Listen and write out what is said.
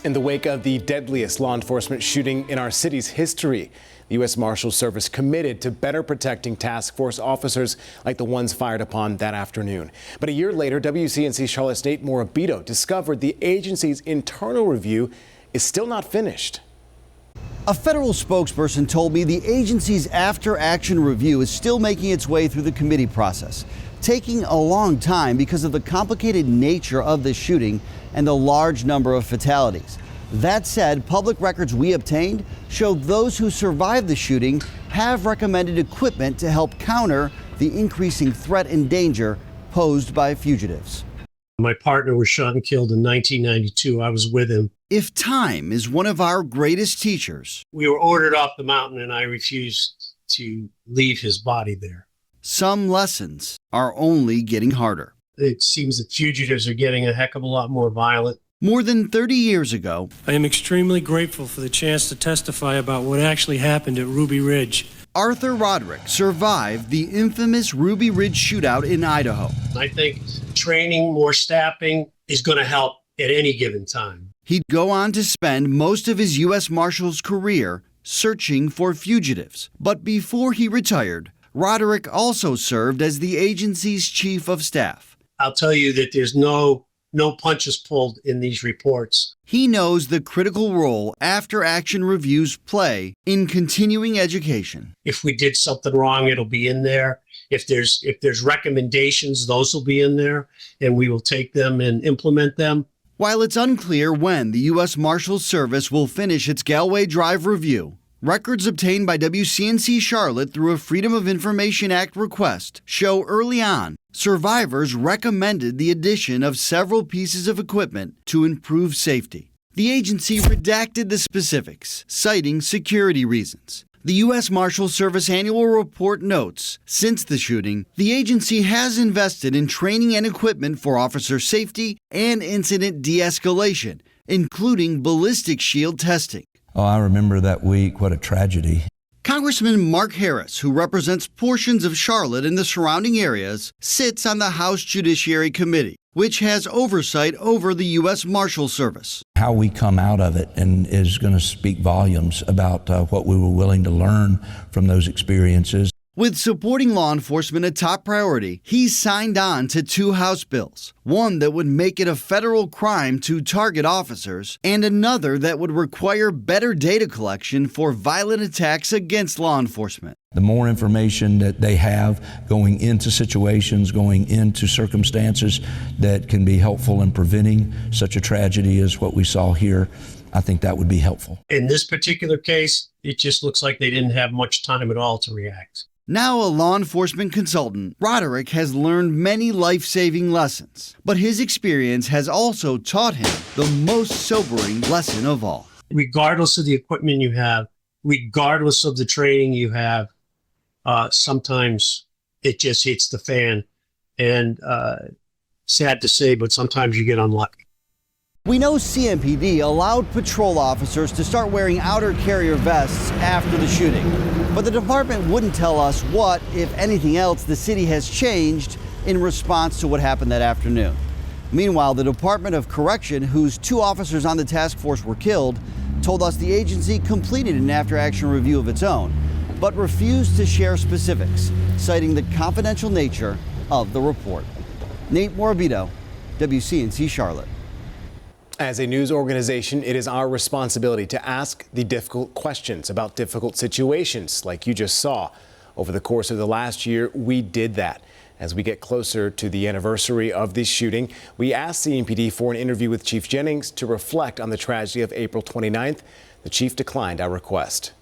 In the wake of the deadliest law enforcement shooting in our city's history, the U.S. Marshals Service committed to better protecting task force officers like the ones fired upon that afternoon. But a year later, WCNC Charlotte's Nate Morabito discovered the agency's internal review is still not finished. A federal spokesperson told me the agency's after-action review is still making its way through the committee process, taking a long time because of the complicated nature of the shooting and the large number of fatalities. That said, public records we obtained show those who survived the shooting have recommended equipment to help counter the increasing threat and danger posed by fugitives. My partner was shot and killed in 1992. I was with him. If time is one of our greatest teachers, We were ordered off the mountain and I refused to leave his body there. some lessons are only getting harder. It seems that fugitives are getting a heck of a lot more violent. More than 30 years ago, I am extremely grateful for the chance to testify about what actually happened at Ruby Ridge. Arthur Roderick survived the infamous Ruby Ridge shootout in Idaho. I think training, more staffing is going to help at any given time. He'd go on to spend most of his U.S. Marshal's career searching for fugitives. But before he retired, Roderick also served as the agency's chief of staff. I'll tell you that there's no punches pulled in these reports. He knows the critical role after-action reviews play in continuing education. If we did something wrong, it'll be in there. If there's recommendations, those will be in there, and we will take them and implement them. While it's unclear when the U.S. Marshals Service will finish its Galway Drive review, records obtained by WCNC Charlotte through a Freedom of Information Act request show early on survivors recommended the addition of several pieces of equipment to improve safety. The agency redacted the specifics, citing security reasons. The U.S. Marshals Service annual report notes, since the shooting, the agency has invested in training and equipment for officer safety and incident de-escalation, including ballistic shield testing. Oh, I remember that week. What a tragedy. Congressman Mark Harris, who represents portions of Charlotte and the surrounding areas, sits on the House Judiciary Committee, which has oversight over the U.S. Marshals Service. How we come out of it and is going to speak volumes about what we were willing to learn from those experiences. With supporting law enforcement a top priority, he's signed on to 2 House bills, one that would make it a federal crime to target officers, and another that would require better data collection for violent attacks against law enforcement. The more information that they have going into situations, going into circumstances that can be helpful in preventing such a tragedy as what we saw here, I think that would be helpful. In this particular case, it just looks like they didn't have much time at all to react. Now a law enforcement consultant, Roderick has learned many life-saving lessons, but his experience has also taught him the most sobering lesson of all. Regardless of the equipment you have, regardless of the training you have, sometimes it just hits the fan. And sad to say, but sometimes you get unlucky. We know CMPD allowed patrol officers to start wearing outer carrier vests after the shooting, but the department wouldn't tell us what, if anything else, the city has changed in response to what happened that afternoon. Meanwhile, the Department of Correction, whose 2 officers on the task force were killed, told us the agency completed an after-action review of its own, but refused to share specifics, citing the confidential nature of the report. Nate Morabito, WCNC Charlotte. As a news organization, it is our responsibility to ask the difficult questions about difficult situations like you just saw. Over the course of the last year, we did that. As we get closer to the anniversary of this shooting, we asked CMPD for an interview with Chief Jennings to reflect on the tragedy of April 29th. The chief declined our request.